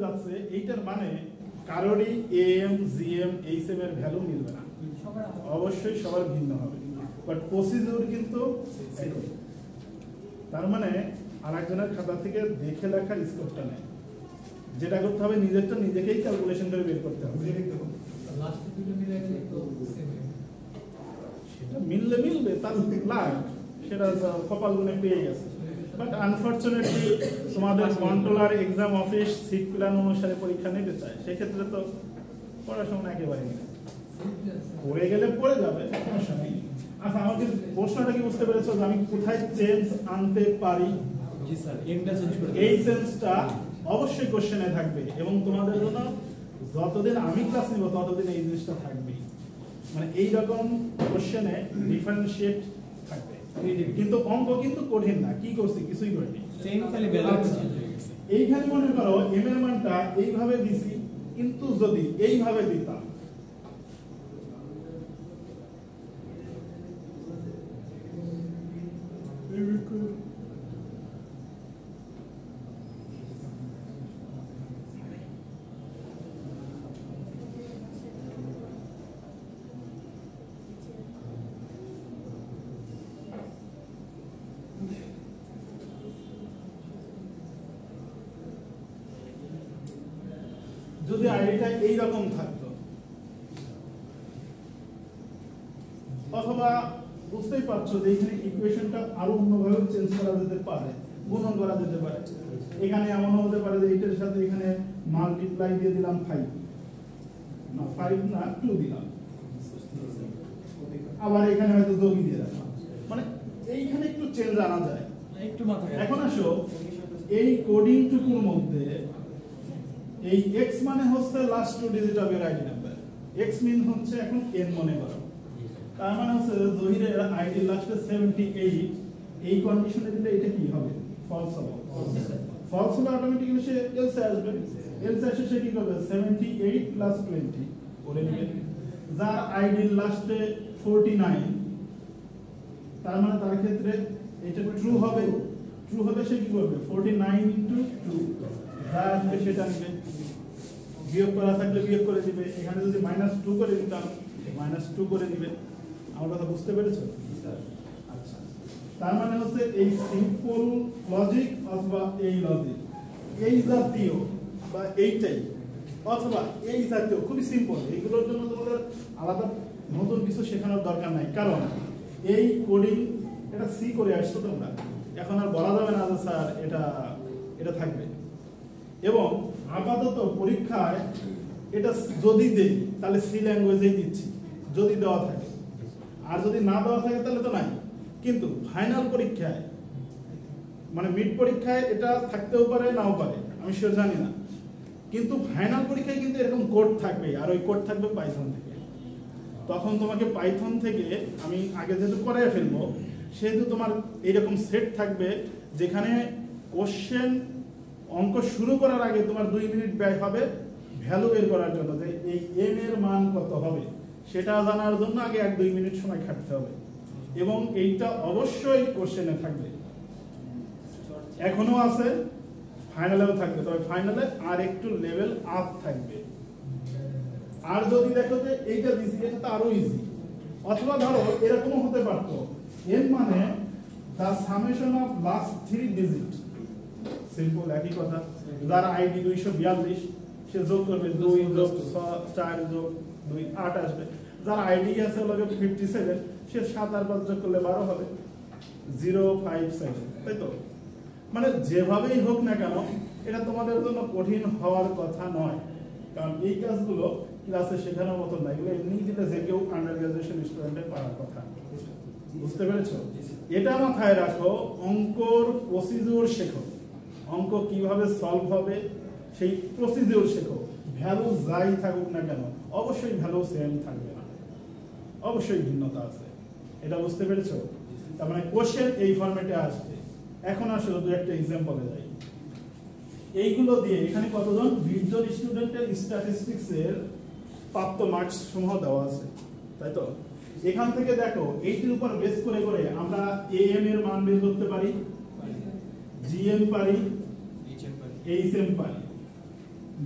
যাচ্ছে এইটার মানে কারোরই এএম জিএম এইচএম এর ভ্যালু মিলবে না, অবশ্যই সবার ভিন্ন হবে, বাট প্রসিডিউর কিন্তু একই। তার মানে আরেকজনের খাতা থেকে দেখে লেখার স্কোপটা নেই, যেটা করতে হবে নিজেরটা নিজেকেই ক্যালকুলেশন করে বের করতে হবে। সেটা মিললে মিলবে, তার লাভ, সেটা কপাল গুনে পেয়ে গেছে। বাট আনফরচুনেটলি তোমাদের controller exam office seat plan অনুসারে পরীক্ষা নিতে চায়, সেক্ষেত্রে তো পড়াশোনা একেবারে নেই, পড়ে গেলে পড়ে যাবে, সমস্যা নেই। আচ্ছা, আমাকে প্রশ্নটা কি বুঝতে পেরেছো যে আমি কোথায় চেঞ্জ আনতে পারি? এই চেঞ্জটা অবশ্যই কোশ্চেনে থাকবে, এবং তোমাদের জন্য যতদিন আমি ক্লাস নিব ততদিন এই জিনিসটা থাকবে, মানে এইরকম কোশ্চেনে ডিফারেন্সিয়েট থাকবে। কিন্তু অঙ্ক কিন্তু কঠিন না, কি করছি কিছুই করিনি, এইখানে মনে করো এম এর মানটা এইভাবে দিছি, কিন্তু যদি এইভাবে দিতাম যদি আইডিটা এইরকম থাকতো, অথবা বুঝতেই পারছো যে এখানে ইকুয়েশনটা আরো অন্যভাবে চেঞ্জ করা যেতে পারে, গুণন করা যেতে পারে। এখানে এমন হতে পারে যে এইটার সাথে এখানে মাল্টিপ্লাই দিয়ে দিলাম 5 না 2 দিলাম, আবার এখানে হয়তো যোগই দিয়ে রাখলাম, মানে এইখানে একটু চেঞ্জ আনা যায় একটু মাথায়। এখন আসো এই কোডিং টুকুর মধ্যে এই x মানে হচ্ছে লাস্ট 2 ডিজিট অফ এর আইডি নাম্বার, x মিন হচ্ছে এখন n মনে করো, তার মানে হচ্ছে জহিরের আইডি লাস্টে 78, এই কন্ডিশনে দিলে এটা কি হবে? ফলস হবে। ফলস হলে অটোমেটিক্যালি সে এলসে আসবে, এলসে এসে সে কি করবে? 78 প্লাস 20 করে নেবে, যার আইডি লাস্টে 49, তার মানে তার ক্ষেত্রে এটা ট্রু হবে, ট্রু হলে সে কি করবে? 49 ইনটু 2, যা আসবে সেটা নেবে, বিয়োগ করা থাকলে বিয়োগ করে দিবে, এখানে যদি -2 করে দিতাম -2 করে দিবে। আমার কথা বুঝতে পেরেছো? আচ্ছা, তার মানে হচ্ছে এই সিম্পল লজিক অথবা এই লজিক, এই জাতীয় বা এইটাই অথবা এই জাতীয় খুবই সিম্পল, এইগুলোর জন্য তোমাদের আলাদা নতুন কিছু শেখানোর দরকার নাই, কারণ এই কোডিং এটা সি করে আসছো তোমরা, এখন আর বলা যাবে না যে স্যার এটা থাকবে। এবং আপাতত পরীক্ষায় এটা যদি দেই তাহলে সি ল্যাঙ্গুয়েজেই দিচ্ছি, যদি দেওয়া থাকে, আর যদি না দেওয়া থাকে তাহলে তো নাই। কিন্তু ফাইনাল পরীক্ষায় মানে মিড পরীক্ষায় এটা থাকতেও পারে নাও পারে, আমি শিওর জানি না, কিন্তু ফাইনাল পরীক্ষায় কিন্তু এরকম কোড থাকবে, আর ওই কোড থাকবে পাইথন থেকে। তখন তোমাকে পাইথন থেকে আমি আগে যেহেতু করাই ফেলবো, সেহেতু তোমার এইরকম সেট থাকবে যেখানে কোশ্চেন অঙ্ক শুরু করার আগে তোমার 2 মিনিট ব্যয় হবে ভ্যালু বের করার জন্য, যে এই এম এর মান কত হবে সেটা জানার জন্য আগে 1-2 মিনিট সময় খাটতে হবে, এবং এইটা অবশ্যই কোশ্চেনে থাকবে, এখনো আছে, ফাইনালেও থাকবে, তবে ফাইনালে আর একটু লেভেল আপ থাকবে। আর যদি দেখো যে এইটা দিছি, এটা তো আরো ইজি, অথবা ধরো এরকমও হতে পারতো, এম মানে the summation of last 3 digit, simple একই কথা, যার আইডি 242 সে যোগ করবে 2 যোগ 4 যোগ 2 8 আসবে, যার আইডি আছে হলো 57 সে 7 আর 5 যোগ করলে 12 হবে, 057, তাই তো? মানে যেভাবেই হোক না কেন এটা তোমাদের জন্য কঠিন হওয়ার কথা নয়, কারণ এই কাজগুলো ক্লাসে শেখানোর মতো না, এগুলো এমনি দিলে যে কেউ আন্ডার গ্রাজুয়েশন স্টুডেন্টের পারার কথা। বুঝতে পেরেছো? এটা মাথায় রাখো, অঙ্কর প্রসিডিউর শেখো, অঙ্ক কিভাবে সলভ হবে সেই প্রসিডিউর শেখো, ভ্যালু যাই থাকুক না কেন অবশ্যই ভ্যালু সেম থাকবে না, অবশ্যই ভিন্নতা আছে, এটা বুঝতে পেরেছো? তার মানে কোশ্চেন এই ফরম্যাটে আসবে। এখন আসলে দু একটা এক্সাম্পলে যাই, এইগুলো দিয়ে এখানে কতজন 20 জন স্টুডেন্টের স্ট্যাটিস্টিক্স এর প্রাপ্ত মার্কস সমূহ দেওয়া আছে, তাই তো? এখান থেকে দেখো এইটির উপর বেস করে করে আমরা এএম এর মান বের করতে পারি, জিএম পারি, এইচএম পারি,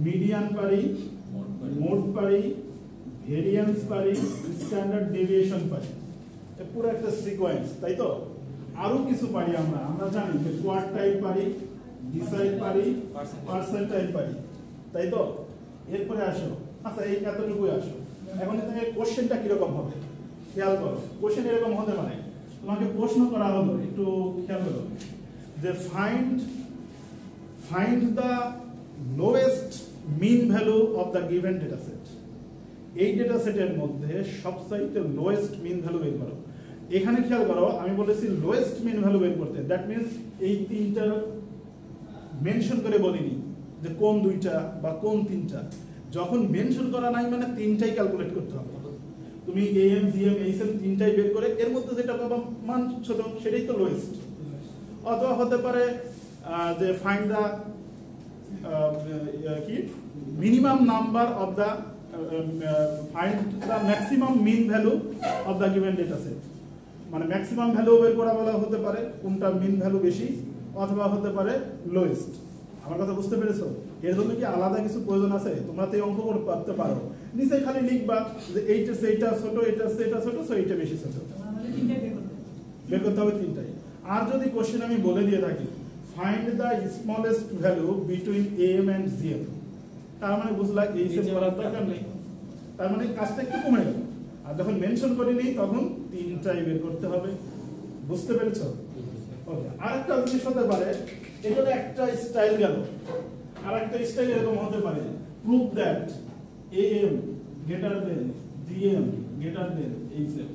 মিডিয়ান পারি, মোড পারি, ভেরিয়েন্স পারি, স্ট্যান্ডার্ড ডেভিয়েশন পারি। পুরো একটা সিকোয়েন্স, তাই তো? আরো কিছু পারি আমরা জানি যে কোয়ার্টাইল পারি, ডিসাইড পারি, পার্সেন্টাইল পারি, তাই তো? এরপরে আসো, আচ্ছা এই এতটুকুই আসো। এখন থেকে কোশ্চেনটা কিরকম হবে খেয়াল করো। কোশ্চেন এরকম হতে পারে, তোমাকে প্রশ্ন করা হলো, একটু খেয়াল করো, যে find the lowest mean value of the given data set. এই ডেটা সেটের মধ্যে সবচাইতে লোয়েস্ট মিন ভ্যালু বের করো। এখানে খেয়াল করো, আমি বলেছি লোয়েস্ট মিন ভ্যালু বের করতে, দ্যাট মিনস এই তিনটা মেনশন করে বলিনি যে কোন দুইটা বা কোন তিনটা। যখন মেনশন করা নাই মানে তিনটাই ক্যালকুলেট করতে হবে। তুমি এএম জিএম এইচএম তিনটাই বের করে এর মধ্যে যেটা পাবা মান ছোট সেটাই তো লোয়েস্ট। অথবা হতে পারে যে ফাইন্ড দ্য কি minimum number of the find the maximum mean value of the given data set. মানে ম্যাক্সিমাম ভ্যালু বের করা বলা হতে পারে কোনটা মিন ভ্যালু বেশি, অথবা হতে পারে লোয়েস্ট। আমার কথা বুঝতে পেরেছো? এর জন্য কি আলাদা কিছু প্রয়োজন আছে? তোমরা তো এই অঙ্ক করতে পারো, নিচে খালি লিখবা যে এইটা সেইটা ছোট, এটা সেটা ছোট, সো এইটা বেশি ছোট। বের করতে হবে তিনটাই। আর যদি কোশ্চেন আমি বলে দিয়ে থাকি find the smallest value between M and GM, তার মানে বুঝলা এইচএম করার দরকার নেই, তার মানে কাজটা একটু কমে গেল। আর যখন মেনশন করিনি তখন তিনটাই বের করতে হবে। বুঝতে পেরেছো? ওকে। আরেকটা জিনিস হতে পারে, এখানে একটা স্টাইল গেল, আর একটা স্টাইল এরকম হতে পারে, prove that AM greater than GM greater than HM,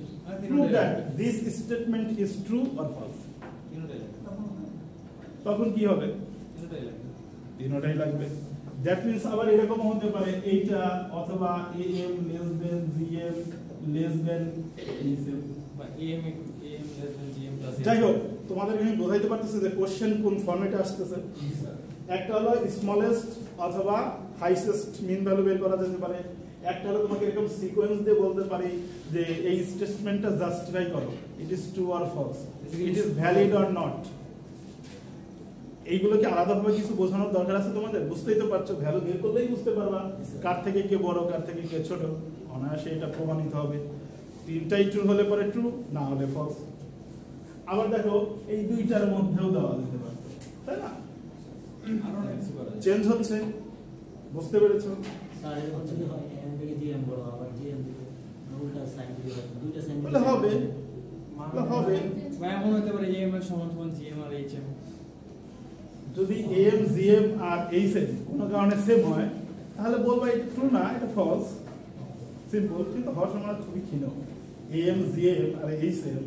prove that this statement is true or false. তখন কি হবে? তিনটাই লাগবে। দ্যাট মিন্স আবার এরকম হতে পারে এইটা, অথবা AM less than GM less than HM, বা AM less than GM plus. যাই হোক, তোমাদের আমি বোঝাইতে পারতেছি যে কোশ্চেন কোন ফরম্যাটে আসতেছে। একটা হলো স্মলেস্ট অথবা হাইয়েস্ট মিন ভ্যালু বের করা যেতে পারে। একটা হলো তোমাকে এরকম সিকোয়েন্স দিয়ে বলতে পারি যে এই স্টেটমেন্টটা জাস্টিফাই করো, it is true or false, it is valid or not. এইগুলোকে আলাদাভাবে কিছু বোঝানোর দরকার আছে তোমাদের? বুঝতেই তো পারছো, ভ্যালু বের করলেই বুঝতে পারবা কার থেকে কে বড় কার থেকে কে ছোট। অনায়াসে এটা প্রমাণিত হবে। তিনটাই ট্রু হলে পরে ট্রু, না হলে ফলস। আবার দেখো এই দুইটার মধ্যেও দেওয়া যেতে পারে, তাই না? চেঞ্জ হচ্ছে, বুঝতে পেরেছো? হবে হবে এমন হতে পারে এম এর সমান সমান জিএম আর এইচএম। যদি এম জিএম আর এইচএম কোনো কারণে সেম হয় তাহলে বলবো এটা ট্রু না, এটা ফলস। সিম্পল। কিন্তু হওয়ার সময় খুবই ক্ষীণ। এম জিএম আর এইচএম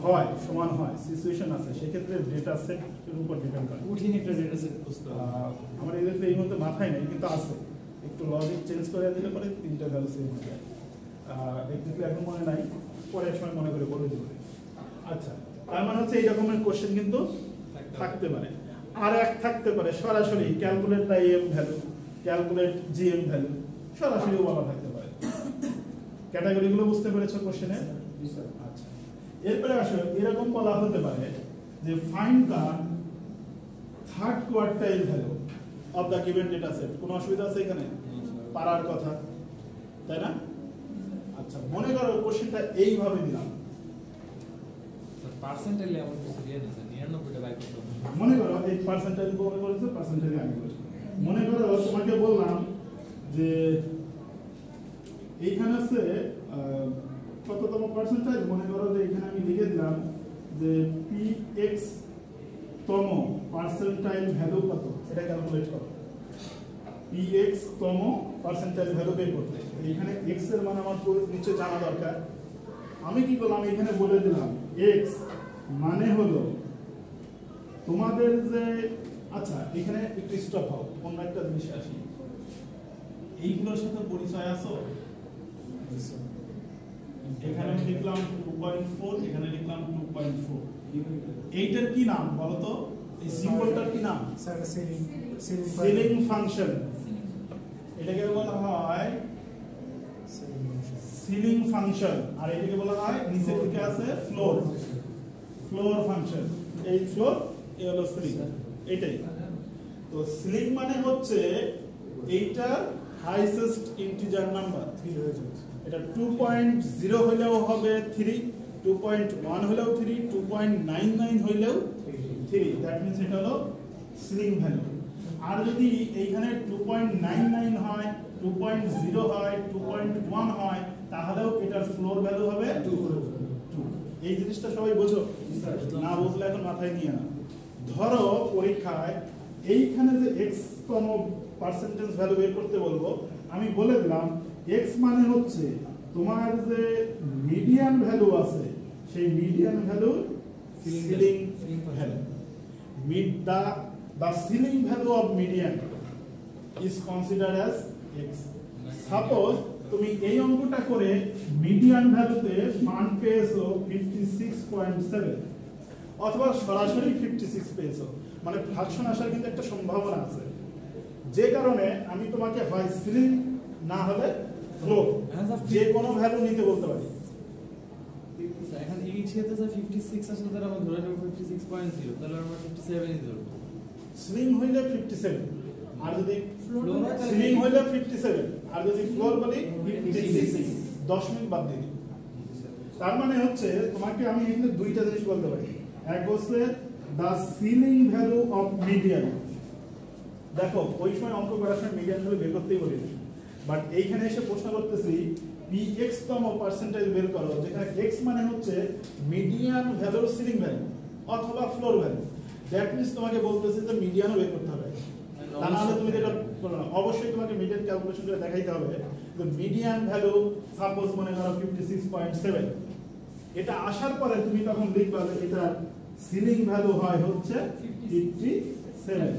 হয় সমান হয়, সিচুয়েশন আছে, সেক্ষেত্রে ডেটা সেটের উপর ডিপেন্ড করে। কঠিন একটা ডেটা সেট বুঝতে আমার এই মুহূর্তে মাথায় নেই, কিন্তু আছে। একটু লজিক চেঞ্জ করে দিলে পরে তিনটা ভ্যালু সেম হয়ে যায়। এক্স্যাক্টলি এখন মনে নাই, পরে এক সময় মনে করে বলে দেবো। আচ্ছা, তার মানে হচ্ছে এই রকমের কোশ্চেন কিন্তু থাকতে পারে। আর এক থাকতে পারে সরাসরি calculate the M value, calculate GM value, সরাসরি বলা থাকতে পারে। ক্যাটাগরিগুলো বুঝতে পেরেছো কোশ্চেনে? আচ্ছা, এরপরে আসো এরকম বলা হতে পারে যে find the third quartile value of the given data set. কোনো অসুবিধা আছে এখানে? পারার কথা, তাই না? আচ্ছা, মনে করো কোশ্চেনটা এইভাবে দিলাম, পার্সেন্টাইল এমন কিছু দিয়ে দিয়েছে 99টা বাই করতে। মনে করো এই পার্সেন্টাইল বলে বলেছে, পার্সেন্টাইল আগে বলেছে। মনে করো তোমাকে বললাম যে এইখানে আছে কততম পার্সেন্টাইল। মনে করো যে এখানে আমি লিখে দিলাম যে px তম পার্সেন্টাইল ভ্যালু কত, এটা ক্যালকুলেট করো। px তম পার্সেন্টাইল ভ্যালু বের করতে এখানে x এর মান আমার নিচে জানা দরকার। আমি কি করলাম, এখানে বলে দিলাম x মানে হলো তোমাদের যে, আচ্ছা এখানে একটু স্টপ হও, অন্য একটা জিনিস আসি। এইগুলোর সাথে পরিচয় আছো? এখানে আমি লিখলাম 2.4, এখানে লিখলাম 2.4। এইটার কি নাম বলো তো? এই সিম্বলটার কি নাম? Ceiling function. এটাকে বলা হয় সিলিং ফাংশন, আর এটাকে বলা হয় নিচের দিকে আছে ফ্লোর, ফ্লোর ফাংশন। এই ফ্লোর, এই হলো সিলিং, এটাই তো। সিলিং মানে হচ্ছে এইটা হাইয়েস্ট ইন্টিজার নাম্বার 3 হয়ে যাবে। এটা 2.0 হলেও হবে 3, 2.1 হলেও 3, 2.99 হলেও 3। দ্যাট মিন্স এটা হলো সিলিং ভ্যালু। আর যদি এইখানে 2.99 হয়, 2.0 হয়, 2.1 হয়, তাহলেও এটার ফ্লোর ভ্যালু হবে 2। এই জিনিসটা সবাই বোঝো? না বুঝলে এখন মাথায় নিয়ে না। ধরো পরীক্ষায় এইখানে যে x তম পার্সেন্টেজ ভ্যালু বের করতে বলবো, আমি বলে দিলাম x মানে হচ্ছে তোমার যে মিডিয়ান ভ্যালু আছে সেই median value ceiling value. The ceiling value of median is considered as x. Suppose তুমি এই অঙ্কটা করে মিডিয়ান ভ্যালুতে মান পেয়েছো 56.7 অথবা সরাসরি 56 পেয়েছো, মানে ফ্র্যাকশন আসার কিন্তু একটা সম্ভাবনা আছে, যে কারণে আমি তোমাকে হয় সিলিং না হলে ফ্লোর যে কোনো ভ্যালু নিতে বলতে পারি। এখন এই ক্ষেত্রে যে 56 আসলে তাহলে আমরা ধরে নেব 56.0, তাহলে আমরা 57 ই ধরব। সিলিং হইলে 57, আর যদি সিলিং হইলে 57, আর যদি ফ্লোর বলি 56, 10 মিনিট বাদ দিই। তার মানে হচ্ছে তোমাকে আমি এখানে দুইটা জিনিস বলতে পারি। এক হচ্ছে দা সিলিং ভ্যালু অফ মিডিয়ান। দেখো ওই সময় অঙ্ক করার সময় মিডিয়ান ভ্যালু বের করতেই বলি, বাট এইখানে এসে প্রশ্ন করতেছি px তম পার্সেন্টেজ বের করো, যেখানে x মানে হচ্ছে মিডিয়ান ভ্যালুর সিলিং ভ্যালু অথবা ফ্লোর ভ্যালু। দ্যাট মিন্স তোমাকে বলতেছে যে মিডিয়ানও বের করতে হবে, তা না হলে তুমি যেটা বলো না, অবশ্যই তোমাকে মিডিয়ান ক্যালকুলেশন করে দেখাইতে হবে যে মিডিয়ান ভ্যালু সাপোজ মনে করো 56.7। এটা আসার পরে তুমি তখন লিখবা যে এটা সিলিং ভ্যালু হয় হচ্ছে 57।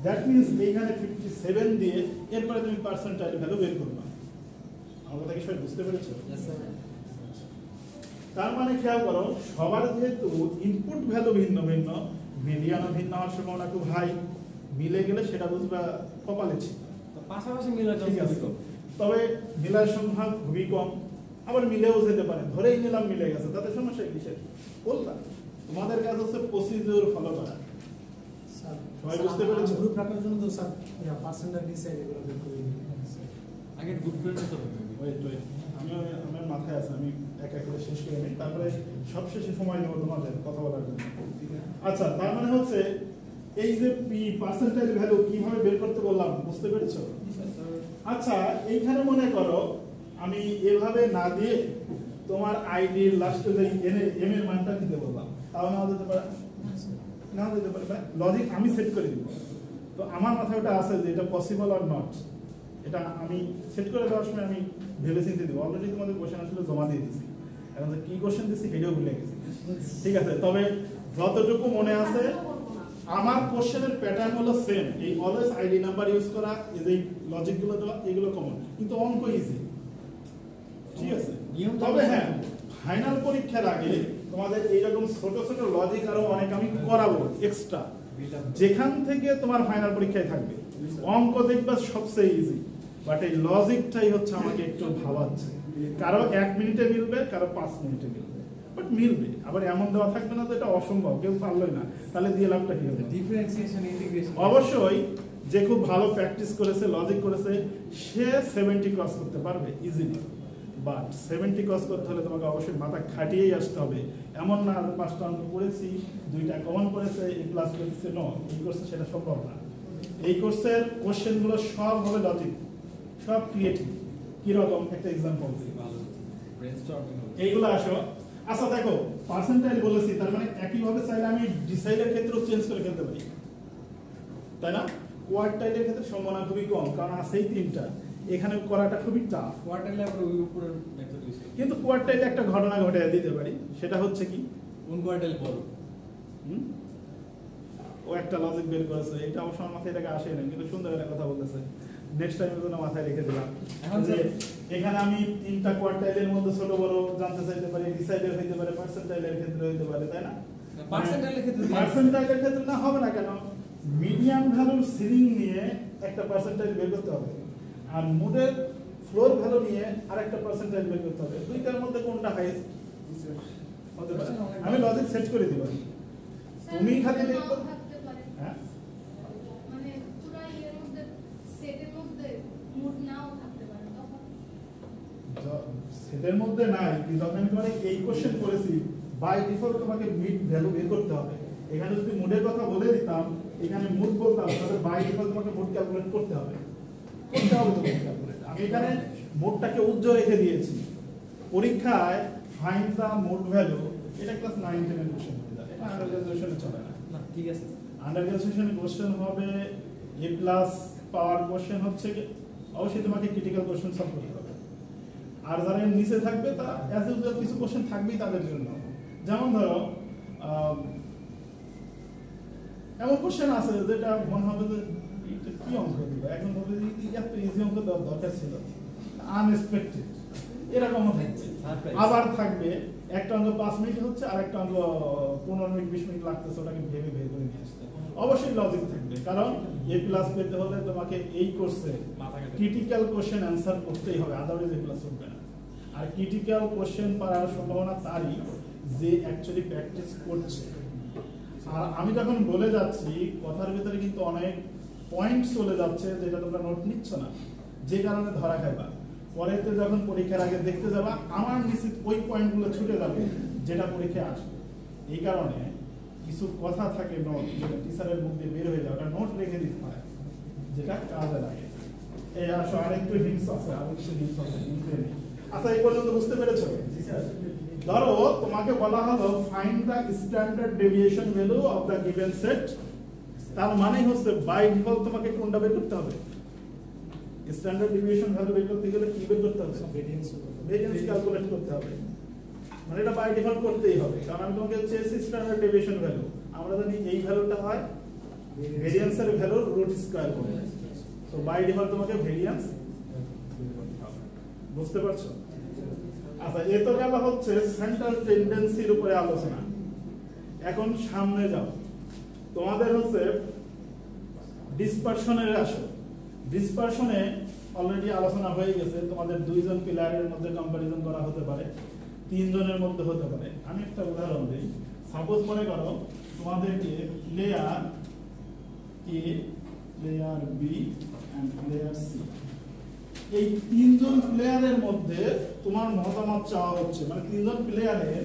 দ্যাট মিন্স এইখানে 57 দিয়ে এরপরে তুমি পার্সেন্টাইল ভ্যালু বের করবা। আমার কথা কি সবাই বুঝতে পেরেছো? তার মানে খেয়াল করো, সবার যেহেতু ইনপুট ভ্যালু ভিন্ন ভিন্ন, মিডিয়ানও ভিন্ন হওয়ার সম্ভাবনা খুব হাই। মিলে গেলে সেটা বুঝবা কপালে ছিল, পাশাপাশি মিলার ঠিক আছে, তবে মিলার সংখ্যা খুবই কম, আবার মিলেও যেতে পারে। ধরেই নিলাম মিলে গেছে, তাতে সমস্যা কিসের? বললাম তোমাদের কাজ হচ্ছে প্রসিডিউর ফলো করা। সবাই বুঝতে পেরেছো? গ্রুপ রাখার জন্য তো স্যার পার্সেন্টেজ ডিসাইড এগুলো বের করে দিই। আগে গ্রুপ করে নিতে হবে। ওয়েট আমার মাথায় আছে, আমি এক এক করে শেষ করে নিই, তারপরে সবশেষে সময় নেব তোমাদের কথা বলার জন্য। আচ্ছা, তার মানে হচ্ছে এই যে পার্সেন্টেজ ভ্যালু কিভাবে বের করতে বললাম, বুঝতে পেরেছো? আচ্ছা, এইখানে মনে করো আমি এভাবে না দিয়ে তোমার আইডির লাস্টে যে এম এর মানটা দিতে বললাম, তাও নাও দিতে পারে, নাও দিতে পারে। লজিক আমি সেট করে দিব, তো আমার মাথায় ওটা আছে যে এটা পসিবল অর নট। এটা আমি সেট করে দেওয়ার সময় আমি ভেবে চিন্তে দিব। অলরেডি তোমাদের কোশ্চেন আসলে জমা দিয়ে দিছি, এখন যে কি কোশ্চেন দিচ্ছি সেটাও ভুলে গেছি, ঠিক আছে। তবে যতটুকু মনে আছে, আমার কোশ্চেনের প্যাটার্ন হলো সেম, এই অলওয়েজ আইডি নাম্বার ইউজ করা, এই যে লজিকগুলো দেওয়া, এগুলো কমন, কিন্তু অঙ্ক ইজি, ঠিক আছে। তবে হ্যাঁ, ফাইনাল পরীক্ষার আগে তোমাদের এইরকম ছোট ছোট লজিক আরো অনেক আমি করাবো এক্সট্রা, যেখান থেকে তোমার ফাইনাল পরীক্ষায় থাকবে। অঙ্ক দেখবা সবচেয়ে ইজি, বাট এই লজিকটাই হচ্ছে আমাকে একটু ভাবাচ্ছে। কারো 1 মিনিটে মিলবে, কারো 5 মিনিটে মিলবে, বাট মিলবে। আবার এমন দেওয়া থাকবে না তো এটা অসম্ভব, কেউ পারলোই না, তাহলে দিয়ে লাভটা কি হবে? Differentiation, integration. অবশ্যই যে খুব ভালো প্র্যাকটিস করেছে, লজিক করেছে, সে 70 ক্রস করতে পারবে ইজিলি, বাট 70 ক্রস করতে হলে তোমাকে অবশ্যই মাথা খাটিয়েই আসতে হবে। এমন না 5টা অঙ্ক পড়েছি, 2টা কমন পড়েছে, এ প্লাস করেছে, নো, এই কোর্সে সেটা সম্ভব না। এই কোর্সের কোশ্চেনগুলো সব হবে লজিক, সব ক্রিয়েটিভ। কিরকম একটা এক্সাম্পল এইগুলো আসো। আচ্ছা দেখো, পার্সেন্টাইল বলেছি, তার মানে একইভাবে চাইলে আমি ডিসাইলের ক্ষেত্রেও চেঞ্জ করে ফেলতে পারি, তাই না? কোয়ার্টাইলের ক্ষেত্রে সম্ভাবনা খুবই কম, কারণ আছেই 3টা, এখানে করাটা খুবই টাফ। কোয়ার্টাইলে আমরা ওই উপরের মেথড ইউজ করি, কিন্তু কোয়ার্টাইলে একটা ঘটনা ঘটে দিতে পারি, সেটা হচ্ছে কি, কোন কোয়ার্টাইল বড়? ও একটা লজিক বের করেছে, এটা অবশ্য আমার মাথায় এটাকে আসে না, কিন্তু সুন্দর একটা কথা বলতেছে, নেক্সট টাইমের জন্য মাথায় রেখে দিলাম। এখানে আমি 3টা কোয়ার্টাইলের মধ্যে ছোট বড় জানতে চাইতে পারি, ডিসাইডের হইতে পারে, পার্সেন্টাইলের ক্ষেত্রে হইতে পারে, তাই না? পার্সেন্টাইলের ক্ষেত্রে না হবে না কেন? মিডিয়ান ভ্যালুর সিলিং নিয়ে একটা পার্সেন্টাইল বের করতে হবে, আর মোডের ফ্লোর ভ্যালু নিয়ে আরেকটা পার্সেন্টাইল বের করতে হবে। দুইটার মধ্যে কোনটা হাইয়েস্ট হতে পারে? আমি লজিক সেট করে দিব, তুমি খালি লিখবে। হ্যাঁ, মানে পুরো এর মধ্যে সেটের সেটার মধ্যে নাই, কিন্তু আমি তোমাকে এই কোশ্চেন করেছি বাই ডিফল্ট তোমাকে মিড ভ্যালু বের করতে হবে। এখানে যদি মুডের কথা বলে দিতাম, এখানে মুড বলতাম, তাহলে বাই ডিফল্ট তোমাকে মুড ক্যালকুলেট করতে হবে তোমাকে ক্যালকুলেট। আমি এখানে মুডটাকে উজ্জ্বল রেখে দিয়েছি। পরীক্ষায় ফাইন্ড দা মুড ভ্যালু, এটা ক্লাস 9 10 এর কোশ্চেন হয়ে যায়, এটা আন্ডার গ্রাজুয়েশনে চলে না। না ঠিক আছে, আন্ডার গ্রাজুয়েশনের কোশ্চেন হবে এ প্লাস পাওয়ার কোশ্চেন হচ্ছে অবশ্যই তোমাকে ক্রিটিক্যাল কোশ্চেন সলভ করতে হবে। আর যারা এর নিচে থাকবে তারা অ্যাজ ইউজুয়াল কিছু কোশ্চেন থাকবেই তাদের জন্য। যেমন ধরো এমন কোশ্চেন আছে যেটা মনে হবে যে এটা কি অঙ্ক দিবে, এখন বলবে যে এত ইজি অঙ্ক দেওয়ার দরকার ছিল, আনএক্সপেক্টেড, এরকমও থাকবে। আবার থাকবে একটা অঙ্ক 5 মিনিট হচ্ছে আর একটা অঙ্ক 15 মিনিট 20 মিনিট লাগতেছে, ওটাকে ভেবে বের করে নিয়ে আসতে। অবশ্যই লজিক থাকবে, কারণ এ প্লাস পেতে হলে তোমাকে এই কোর্সে ক্রিটিক্যাল কোশ্চেন অ্যান্সার করতেই হবে, আদারওয়াইজ এ প্লাস হবে না। আর ক্রিটিক্যাল কোশ্চেন পাওয়ার সম্ভাবনা তারই যে অ্যাকচুয়ালি প্র্যাকটিস করছে। আর আমি যখন বলে যাচ্ছি কথার ভিতরে কিন্তু অনেক পয়েন্ট চলে যাচ্ছে যেটা তোমরা নোট নিচ্ছ না, যে কারণে ধরা খাইবা। পরেতে যখন পরীক্ষার আগে দেখতে যাবা আমার নিশ্চিত ওই পয়েন্টগুলো ছুটে যাবে যেটা পরীক্ষায় আসবে। এই কারণে কিছু কথা থাকে নোট, যেটা টিচারের মুখ দিয়ে বের হয়ে যায়, ওটা নোট রেখে দিতে হয়, যেটা কাজে লাগে। এই আসো আরেকটু হিন্টস আছে, আরো কিছু হিন্টস আছে। আচ্ছা, এই পর্যন্ত বুঝতে পেরেছো? ধরো তোমাকে বলা হলো find the standard deviation value of the given set, তার মানে হচ্ছে বাই ডিফল্ট তোমাকে কোনটা বের করতে হবে? স্ট্যান্ডার্ড ডেভিয়েশন ভ্যালু বের করতে গেলে কি বের করতে হবে? ভেরিয়েন্স ক্যালকুলেট করতে হবে। মানে এটা বাই ডিফল্ট করতেই হবে, কারণ আমি তোমাকে চেয়েছি স্ট্যান্ডার্ড ডেভিয়েশন ভ্যালু। আমরা জানি এই ভ্যালুটা হয় ভেরিয়েন্সের ভ্যালুর রুট স্কয়ার করে। সো বাই ডিফল্ট তোমাকে ভেরিয়েন্স, বুঝতে পারছো? আচ্ছা, এ তো গেল হচ্ছে সেন্ট্রাল টেন্ডেন্সির উপরে আলোচনা। এখন সামনে যাও, তোমাদের হচ্ছে ডিসপারশনের আসো। ডিসপারশনে অলরেডি আলোচনা হয়ে গেছে, তোমাদের 2 জন প্লেয়ারের মধ্যে কম্পারিজন করা হতে পারে, 3 জনের মধ্যে হতে পারে। আমি একটা উদাহরণ দিই। সাপোজ মনে করো তোমাদেরকে player A, player B and player C, এই 3 জন প্লেয়ারের মধ্যে তোমার মতামত চাওয়া হচ্ছে। মানে 3 জন প্লেয়ারের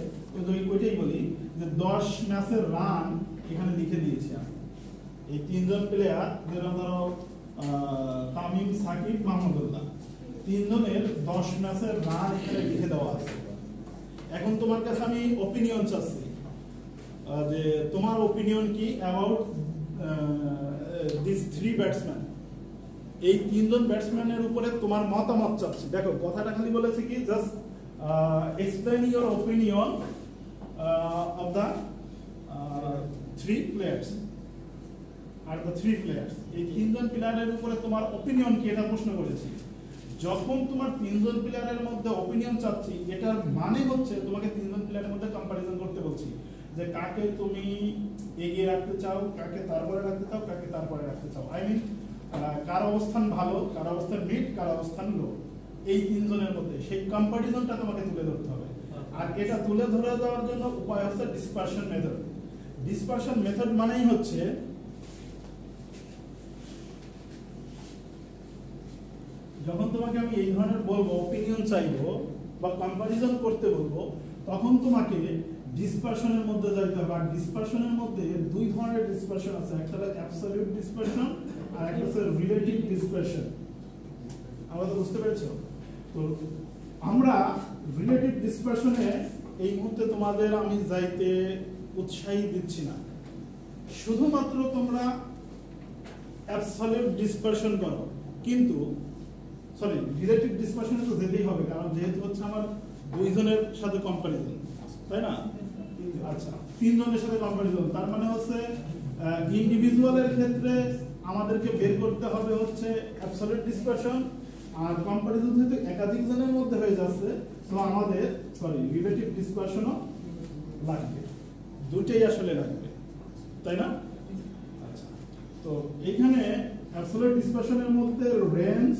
ওইটাই বলি যে 10 ম্যাচের রান এখানে লিখে দিয়েছি আমি। এই 3 জন প্লেয়ার, যেরকম ধরো তামিম, সাকিব, মাহমুদুল্লাহ, 3 জনের 10 ম্যাচের রান এখানে লিখে দেওয়া আছে। এখন তোমার কাছে আমি ওপিনিয়ন চাচ্ছি, যে তোমার ওপিনিয়ন কি অ্যাবাউট দিস 3 ব্যাটসম্যান। এই 3 জন ব্যাটসম্যানের উপরে তোমার মতামত চাচ্ছি। দেখো কথাটা খালি বলেছে কি, just explain your opinion of the 3 players আর দ্য 3 প্লেয়ার্স। এই 3 জন প্লেয়ারের উপরে তোমার ওপিনিয়ন কি, এটা প্রশ্ন করেছি। যখন তোমার 3 জন প্লেয়ারের মধ্যে ওপিনিয়ন চাচ্ছি, এটার মানে হচ্ছে তোমাকে 3 জন প্লেয়ারের মধ্যে কম্পারিজন করতে বলছি, যে কাকে তুমি এগিয়ে রাখতে চাও, কাকে তারপরে রাখতে চাও, কাকে তারপরে রাখতে চাও। আই মিন কার অবস্থান ভালো, কার অবস্থান মিড, কার অবস্থান লো, এই 3 জনের মধ্যে সেই কম্পারিজনটা তোমাকে তুলে ধরতে হবে। আর এটা তুলে ধরে দেওয়ার জন্য উপায় হচ্ছে ডিসপারশন মেথড। ডিসপারশন মেথড মানেই হচ্ছে যখন তোমাকে আমি এই ধরনের বলবো, ওপিনিয়ন চাইবো বা কম্পারিজন করতে বলবো, তখন তোমাকে ডিসপারশনের মধ্যে যাইতে হবে। আর ডিসপারশনের মধ্যে 2 ধরনের ডিসপারশন আছে, একটা হলো অ্যাবসলিউট ডিসপারশন আর একটা হচ্ছে রিলেটিভ ডিসপারশন। আমরা তো বুঝতে পেরেছো? তো আমরা রিলেটিভ ডিসপারশনে এই মুহূর্তে তোমাদের আমি যাইতে উৎসাহী দিচ্ছি না, শুধুমাত্র তোমরা অ্যাবসলিউট ডিসপারশন করো। কিন্তু সরি, রিলেটিভ ডিসপারশনে তো যেতেই হবে, কারণ যেহেতু হচ্ছে আমার 2 জনের সাথে কম্পারিজন, তাই না? আচ্ছা, 3 জনের সাথে কম্পারিজন, তার মানে হচ্ছে ইন্ডিভিজুয়ালের ক্ষেত্রে আমাদেরকে বের করতে হবে হচ্ছে অ্যাবসলিউট ডিসপারশন, আর কম্পারিজন যেহেতু একাধিক জনের মধ্যে হয়ে যাচ্ছে, তো আমাদের রিলেটিভ ডিসপারশনও লাগবে। দুটেই আসলে লাগবে, তাই না? আচ্ছা, তো এইখানে অ্যাবসলিউট ডিসপারশনের মধ্যে range,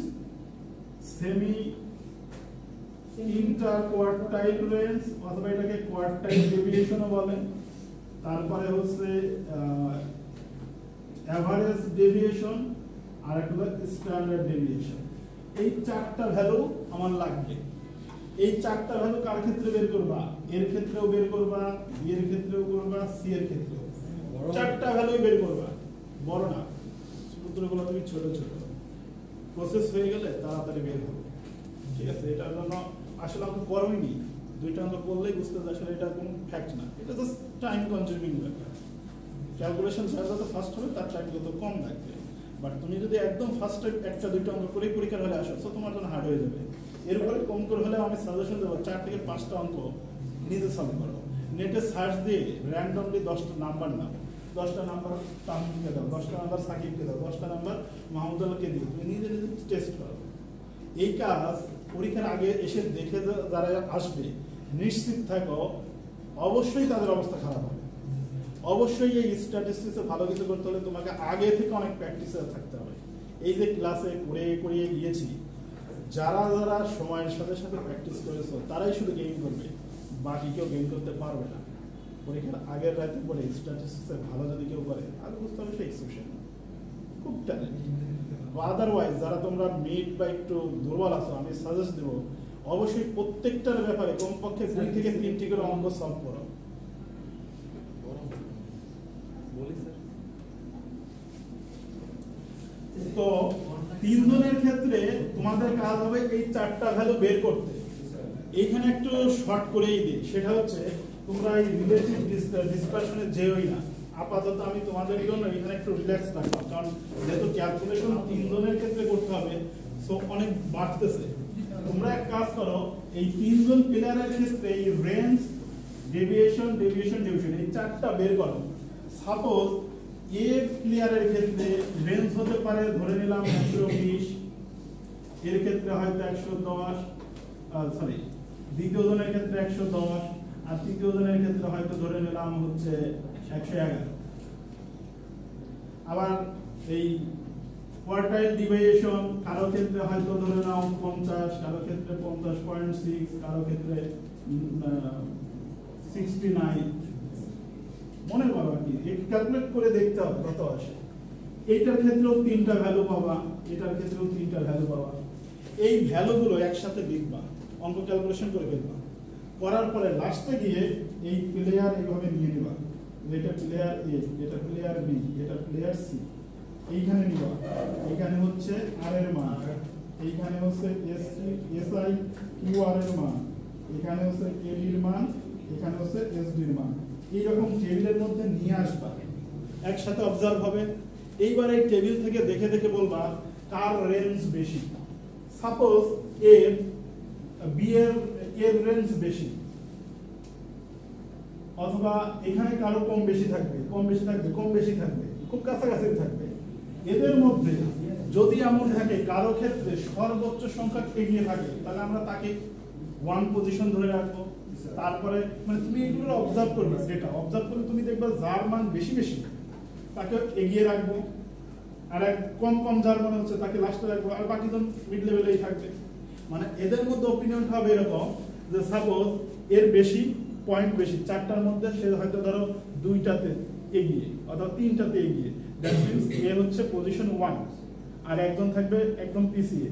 semi, inter quartile range, অথবা এটাকে কোয়ার্টাইল ডেভিয়েশনও বলে। তারপরে হচ্ছে এভারেজ ডেভিয়েশন, আর একটা স্ট্যান্ডার্ড ডেভিয়েশন। এই 4টা ভ্যালু আমার লাগবে। এই চারটা ভ্যালু কার ক্ষেত্রে বের করবা? এর ক্ষেত্রেও বের করবা, বি এর ক্ষেত্রেও করবা, সি এর ক্ষেত্রেও। চারটা ভ্যালুই বের করবা, বড় না, সূত্রগুলো তুমি ছোট ছোট। প্রসেস হয়ে গেলে তাড়াতাড়ি বের হবে, ঠিক আছে? এটার জন্য আসলে অঙ্ক করোইনি, দুইটা অঙ্ক করলেই বুঝতে হবে আসলে এটা কোনো ফ্যাক্ট না, এটা জাস্ট টাইম কনজিউমিং ব্যাপার। ক্যালকুলেশন যত ফাস্ট হবে তার টাইম যত কম লাগবে। বাট তুমি যদি একদম ফার্স্ট একটা দুইটা অঙ্ক করে পরীক্ষার হলে আসো, তো তোমার জন্য হার্ড হয়ে যাবে। এরপরে কম করে হলে আমি সাজেশন দেবো 4 থেকে 5টা অঙ্ক নিজে সলভ করো, নেটে সার্চ দিয়ে র্যান্ডমলি 10টা নাম্বার নাও, 10টা নাম্বার তামিমকে দাও, 10টা নাম্বার সাকিবকে দাও, 10টা নাম্বার মাহমুদুল্লাহকে দিও, তুমি নিজে নিজে টেস্ট করো। এই কাজ পরীক্ষার আগে এসে দেখে যারা আসবে নিশ্চিত থাকো অবশ্যই তাদের অবস্থা খারাপ হবে। অবশ্যই এই স্ট্যাটিস্টিক্সে ভালো কিছু করতে হলে তোমাকে আগে থেকে অনেক প্র্যাকটিসে থাকতে হবে। এই যে ক্লাসে করিয়ে গিয়েছি, যারা যারা সময়ের সাথে সাথে প্র্যাকটিস করেছো তারাই শুধু গেইন করবে, বাকি কেউ গেইন করতে পারবে না। পরীক্ষার আগের রাতে পরে স্ট্যাটিস্টিক্সে ভালো যদি কেউ করে তাহলে বুঝতে হবে সে এক্সেপশন, খুব ট্যালেন্ট। আদারওয়াইজ যারা তোমরা মিড বা একটু দুর্বল আছো, আমি সাজেস্ট দেবো অবশ্যই প্রত্যেকটার ব্যাপারে কমপক্ষে 2 থেকে 3টি করে অঙ্ক সলভ করো। তো 3 জনের ক্ষেত্রে তোমাদের কাজ হবে এই 4টা ভ্যালু বের করতে। এইখানে একটু শর্ট করেই দিই, সেটা হচ্ছে তোমরা এই রিলেটিভ ডিসপারশনে যেওই না। আপাতত আমি তোমাদের জন্য এখানে একটু রিল্যাক্স রাখলাম, কারণ যেহেতু ক্যালকুলেশন 3 জনের ক্ষেত্রে করতে হবে, সো অনেক বাড়তেছে। তোমরা এক কাজ করো, এই 3 জন প্লেয়ারের ক্ষেত্রে এই রেঞ্জ, ডেভিয়েশন, এই 4টা বের করো। সাপোজ এ প্লেয়ারের ক্ষেত্রে রেঞ্জ হতে পারে ধরে নিলাম 120, এর ক্ষেত্রে হয়তো 110, সরি দ্বিতীয় জনের ক্ষেত্রে 110, আর তৃতীয় জনের ক্ষেত্রে হয়তো ধরে নিলাম হচ্ছে 111। আবার এই কোয়ার্টাইল ডিভিয়েশন কারো ক্ষেত্রে হয়তো ধরে নাও 50, কারো ক্ষেত্রে 50.6, কারো ক্ষেত্রে 69, মনে করো আর কি, ক্যালকুলেট করে দেখতে হবে কত আসে। এইটার ক্ষেত্রেও 3টা ভ্যালু পাবা, এটার ক্ষেত্রেও 3টা ভ্যালু পাবা। এই ভ্যালুগুলো একসাথে লিখবা, অঙ্ক ক্যালকুলেশন করে ফেলবা, করার পরে লাস্টে গিয়ে এই প্লেয়ার এইভাবে নিয়ে নিবা, এটা প্লেয়ার এ, এটা প্লেয়ার বি, এটা প্লেয়ার সি, এইখানে নিবা। এইখানে হচ্ছে আর এর মান, এইখানে হচ্ছে এসআই কিউ আর এর মান, এখানে হচ্ছে এল এর মান, এখানে হচ্ছে এসডি এর মান। এইরকম টেবিলের মধ্যে নিয়ে আসবা, একসাথে অবজার্ভ হবে। এইবার এই টেবিল থেকে দেখে দেখে বলবা কার রেঞ্জ বেশি। সাপোজ এ বি এর রেঞ্জ বেশি, অথবা এখানে কারো কম বেশি থাকবে, কম বেশি থাকবে, খুব কাছাকাছি থাকবে। এদের মধ্যে যদি এমন থাকে কারো ক্ষেত্রে সর্বোচ্চ সংখ্যা এগিয়ে থাকে, তাহলে আমরা তাকে 1 পজিশন ধরে রাখবো। তারপরে মানে তুমি এগুলো অবজার্ভ করবে, ডেটা অবজার্ভ করে তুমি দেখবে যার মান বেশি তাকে এগিয়ে রাখবো, আর এক কম যার মান হচ্ছে তাকে লাস্টে রাখবো, আর বাকি জন মিড লেভেলেই থাকবে। মানে এদের মধ্যে অপিনিয়ন হবে এরকম যে সাপোজ এর বেশি পয়েন্ট বেশি, 4টার মধ্যে সে হয়তো ধরো 2টাতে এগিয়ে অথবা 3টাতে এগিয়ে, দ্যাট মিন্স এ হচ্ছে পজিশন 1 আর একজন থাকবে একদম পিছিয়ে,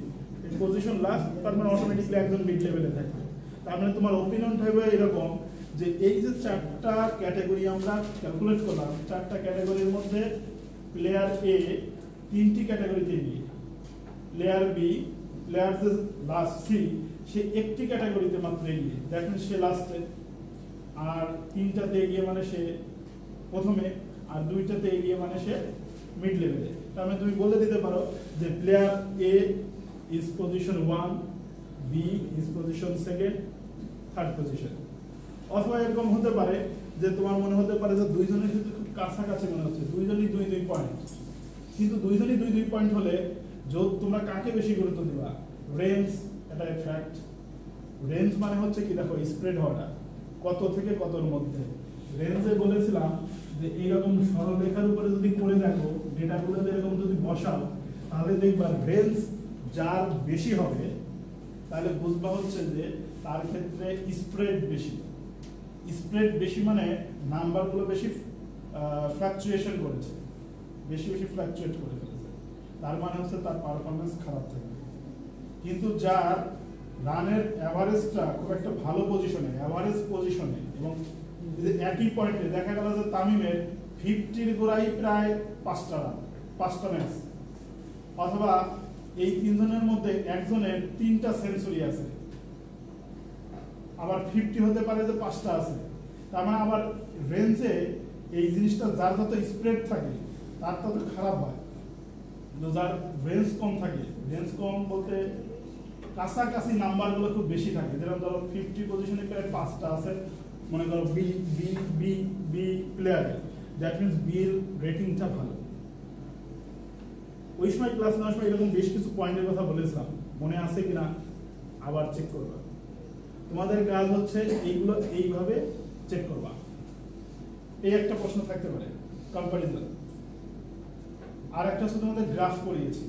পজিশন লাস্ট, তার মানে অটোমেটিক্যালি একজন মিড লেভেলে থাকবে। তার মানে তোমার অপিনিয়ন হবে এরকম যে এই যে 4টা ক্যাটাগরি আমরা ক্যালকুলেট করলাম, 4টা ক্যাটাগরির মধ্যে প্লেয়ার এ 3টি ক্যাটাগরিতে এগিয়ে, প্লেয়ার বি, প্লেয়ার যে লাস্ট সি, সে একটি ক্যাটাগরিতে মাত্র এগিয়ে, দ্যাট মিন্স সে লাস্টে, আর 3টাতে এগিয়ে মানে সে প্রথমে, আর 2টাতে এগিয়ে মানে সে মিড লেভেলে। তার মানে তুমি বলে দিতে পারো যে player A is position 1, B is position 2nd, 3rd position. অথবা এরকম হতে পারে যে তোমার মনে হতে পারে যে দুইজনের কিন্তু খুব কাছাকাছি মনে হচ্ছে, দুইজনই 2 পয়েন্ট, কিন্তু দুইজনই 2 পয়েন্ট হলে তোমরা কাকে বেশি গুরুত্ব দিবা? রেঞ্জ, এটা ফ্যাক্ট। রেঞ্জ মানে হচ্ছে কি, দেখো স্প্রেড হওয়াটা কত থেকে কতর মধ্যে। রেঞ্জে বলেছিলাম যে এইরকম সরলরেখার উপরে যদি করে দেখো, ডেটাগুলো এরকম যদি বসাও, তাহলে দেখবা রেঞ্জ যার বেশি হবে তাহলে বুঝবা হচ্ছে যে তার ক্ষেত্রে স্প্রেড বেশি। স্প্রেড বেশি মানে নাম্বারগুলো বেশি ফ্লাকচুয়েশন করেছে, বেশি ফ্লাকচুয়েট করে ফেলেছে, তার মানে হচ্ছে তার পারফরমেন্স খারাপ থাকবে। কিন্তু যার রানের অ্যাভারেজটা খুব একটা ভালো পজিশনে, অ্যাভারেজ পজিশনে, এবং একই পয়েন্টে দেখা গেল যে তামিমের 50-র গোড়ায় প্রায় 5টা রান, 5টা ম্যাচ, অথবা এই তিনজনের মধ্যে একজনের 3টা সেঞ্চুরি আছে, আবার 50 হতে পারে যে 5টা আছে। তার মানে আবার রেঞ্জে এই জিনিসটা যার যত স্প্রেড থাকে তার তত খারাপ হয়। যার রেঞ্জ কম থাকে, রেঞ্জ কম বলতে কাছাকাছি নাম্বারগুলো খুব বেশি থাকে, যেরকম ধরো 50 পজিশনে প্রায় 5টা আছে, মনে করো বি বি বি বি প্লেয়ারে, দ্যাট মিনস বি এর রেটিংটা ভালো। ওই সময় ক্লাস নেওয়ার সময় এরকম বেশ কিছু পয়েন্টের কথা বলেছিলাম, মনে আছে কিনা আবার চেক করবা। তোমাদের কাজ হচ্ছে এইগুলো এইভাবে চেক করবা। এই একটা প্রশ্ন থাকতে পারে কম্পারিজন, আর একটা হচ্ছে তোমাদের গ্রাফ করিয়েছি,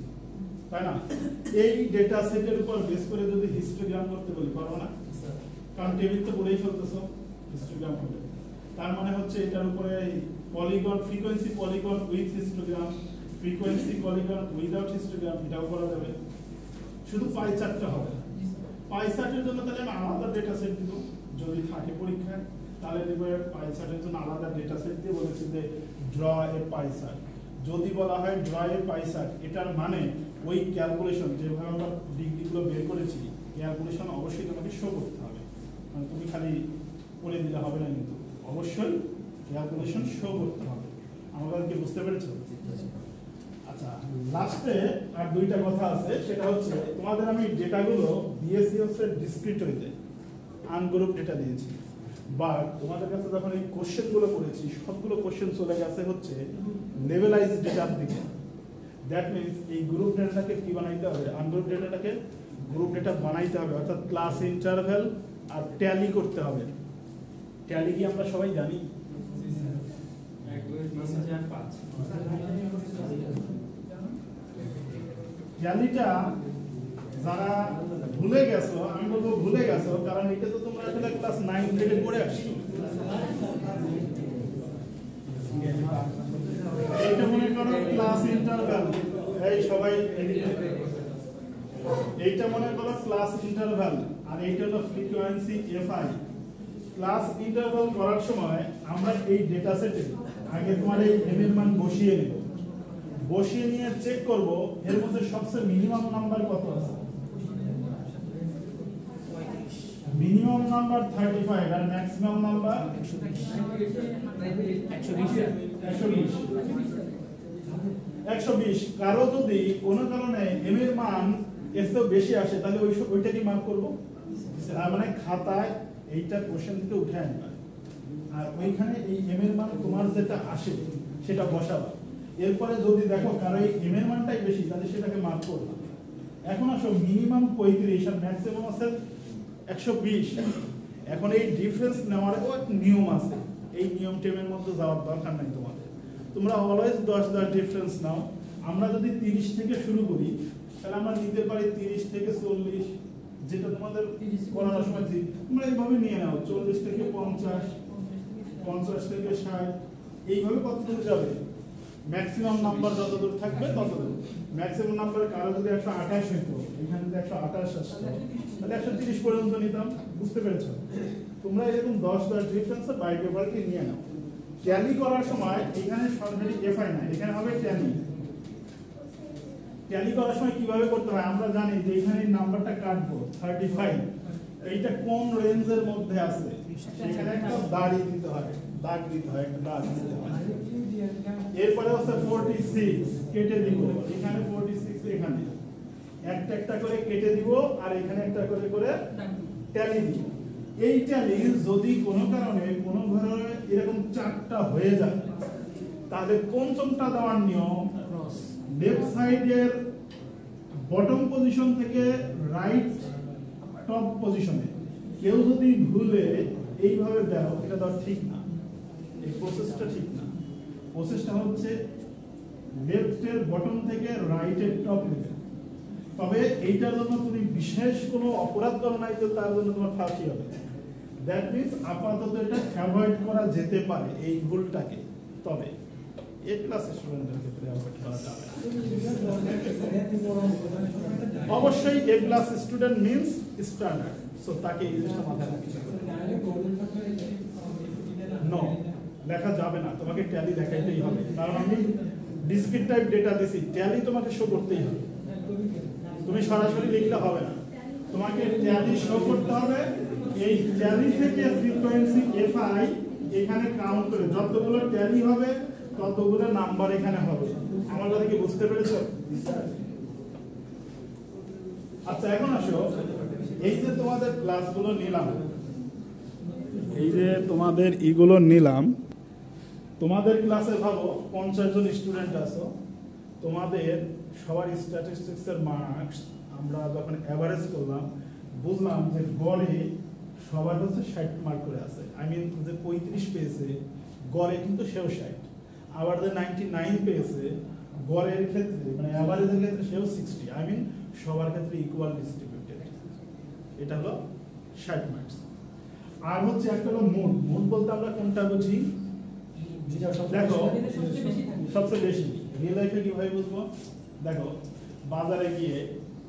তাই না? এই ডেটা সেটের উপর বেস করে যদি হিস্টোগ্রাম করতে বলি, পারো না? কারণ টেবিল তো বলেই ফেলতেছো হিস্টোগ্রাম হবে, তার মানে হচ্ছে এটার উপরে polygon, frequency polygon with histogram, frequency polygon without histogram, এটাও করা যাবে। শুধু পাই চার্টটা হবে। পাই চার্টের জন্য তাহলে আমি আলাদা ডেটা সেট দিব, যদি থাকে পরীক্ষায় তাহলে দেব পাই চার্টের জন্য আলাদা ডেটা সেট দিয়ে বলেছি যে ড্র এ পাই চার্ট। যদি বলা হয় ড্র এ পাই চার্ট, এটার মানে ওই ক্যালকুলেশন যেভাবে আমরা ডিগ্রিগুলো বের করেছি, ক্যালকুলেশন অবশ্যই তোমাকে শো করতে হবে, মানে তুমি খালি করে দিলে হবে না, কিন্তু অবশ্যই ক্যালকুলেশন শো করতে হবে। আমাদেরকে বুঝতে পেরেছো? আচ্ছা, লাস্টে আর দুইটা কথা আছে, সেটা হচ্ছে তোমাদের আমি ডেটাগুলো দিয়েছি হচ্ছে ডিসক্রিট হইতে, আনগ্রুপ ডেটা দিয়েছি, বাট তোমাদের কাছে যখন এই কোশ্চেনগুলো করেছি সবগুলো কোশ্চেন চলে গেছে হচ্ছে লেভেলাইজ ডেটার দিকে। দ্যাট মিনস এই গ্রুপ ডেটাটাকে কি বানাইতে হবে, আনগ্রুপ ডেটাটাকে গ্রুপ ডেটা বানাইতে হবে, অর্থাৎ ক্লাস ইন্টারভ্যাল আর ট্যালি করতে হবে। ট্যালি কি আমরা সবাই জানি? ট্যালিটা যারা ভুলে গেছো, আমি বলবো ভুলে গেছো, কারণ এটা তো তোমরা আসলে ক্লাস 9 থেকে পড়ে আসছো। এইটা মনে করো ক্লাস ইন্টারভ্যাল, এই সবাই এইটা মনে করো ক্লাস ইন্টারভ্যাল, আর এইটা হলো ফ্রিকোয়েন্সি এফআই। ক্লাস ইন্টারভ্যাল করার সময় আমরা এই ডেটা সেটে আগে তোমার এই এম এর মান বসিয়ে নেব, বসিয়ে নিয়ে চেক করব এর মধ্যে সবচেয়ে মিনিমাম নাম্বার কত আছে। মিনিমাম নাম্বার 35 আর ম্যাক্সিমাম নাম্বার 120। কারো যদি কোনো কারণে এম এর মান এর চেয়ে বেশি আসে তাহলে ওইটাকে মার্ক করব, তার মানে খাতায় এইটা কোশ্চেন থেকে উঠে আনবা, আর ওইখানে এই এম এর মান তোমার যেটা আসে সেটা বসাবা। এরপরে যদি দেখো কারো এই এম এর মানটাই বেশি তাহলে সেটাকে মার্ক করবা। এখন আসো মিনিমাম 35 আর ম্যাক্সিমাম আছে 120। এখন এই ডিফারেন্স নেওয়ার নিয়ম আছে, এই নিয়ম টেমের মধ্যে যাওয়ার দরকার নাই তোমাদের, তোমরা অলওয়েজ 10 ডিফারেন্স নাও। আমরা যদি 30 থেকে শুরু করি তাহলে আমরা নিতে পারি 30 থেকে 40, যেটা তোমাদের পড়ানোর সময় তোমরা এইভাবে নিয়ে নাও, 40 থেকে 50, 50 থেকে 60, এইভাবে কত দূর যাবে, ম্যাক্সিমাম নাম্বার যত দূর থাকবে তত দূর। ম্যাক্সিমাম নাম্বার কারো যদি 128 হইতো, এখানে যদি 128 আসতো তাহলে 130 পর্যন্ত নিতাম। বুঝতে পেরেছো? তোমরা এরকম 10 ডিফারেন্স বাই পেপারকে নিয়ে নাও। ট্যালি করার সময় এখানে সরাসরি এফআই না, এখানে হবে ট্যালি। ট্যালি করার সময় কিভাবে করতে হয় আমরা জানি যে এখানে নাম্বারটা কাটবো 35, এইটা কোন রেঞ্জের মধ্যে আছে সেখানে একটা দাড়ি দিতে হয়, দাগ দিতে হয়, একটা দাগ দিতে হয়। এরপরে হচ্ছে 46 কেটে দিব, এখানে 46, এখানে একটা একটা করে কেটে দিব, আর এখানে একটা করে করে ট্যালি দিব। এই ট্যালি যদি কোনো কারণে কোনো ঘরে এরকম 4টা হয়ে যায় তাহলে পঞ্চমটা দেওয়ার নিয়ম, লেফট সাইডের বটম পজিশন থেকে রাইট টপ পজিশনে কেউ যদি ভুলে এইভাবে দাও, এটা তো ঠিক না, এই প্রসেসটা ঠিক না। প্রসেসটা হচ্ছে লেফটের বটম থেকে রাইটের টপ লেভেল। তবে এইটার জন্য তুমি বিশেষ কোনো অপরাধ করো নাই তো তার জন্য তোমার ফাঁসি হবে। দ্যাট মিনস আপাতত এটা অ্যাভয়েড করা যেতে পারে এই ভুলটাকে। তবে এ ক্লাস স্টুডেন্টের ক্ষেত্রে অ্যাভয়েড করা যাবে না। অবশ্যই A class student means standard, so তাকে এই জিনিসটা মাথায় রাখতে হবে। নো, লেখা যাবে না, তোমাকে ট্যালি দেখাইতেই হবে, কারণ আমি ডিসক্রিট টাইপ ডেটা দিছি, ট্যালি তোমাকে শো করতেই হবে। তুমি সরাসরি লিখলে হবে না, তোমাকে ট্যালি শো করতে হবে। এই ট্যালি থেকে ফ্রিকোয়েন্সি এফআই এখানে কাউন্ট করে যতগুলো ট্যালি হবে ততগুলো নাম্বার এখানে হবে। আমার কথা কি বুঝতে পেরেছো? আচ্ছা, এখন আসো, এই যে তোমাদের ক্লাসগুলো নিলাম, এই যে তোমাদের ইগুলো নিলাম, তোমাদের ক্লাসে ভাবো 50 জন স্টুডেন্ট আছো, তোমাদের সবার স্ট্যাটিস্টিক্সের মার্কস আমরা যখন এভারেজ করলাম বুঝলাম যে গড়ে সবার হচ্ছে 60 মার্ক করে আছে। আই মিন যে 35 পেয়েছে গড়ে কিন্তু সেও 60, আবার যে 99 পেয়েছে গড়ের ক্ষেত্রে মানে এভারেজের ক্ষেত্রে সেও 60। আই মিন সবার ক্ষেত্রে ইকুয়াল ডিস্ট্রিবিউটেড। এটা হলো 60 মার্কস। আর হচ্ছে একটা হলো মুড। মুড বলতে আমরা কোনটা বুঝি? দেখো সবচেয়ে বেশি রিয়েল লাইফে কিভাবে বুঝবো? দেখো বাজারে গিয়ে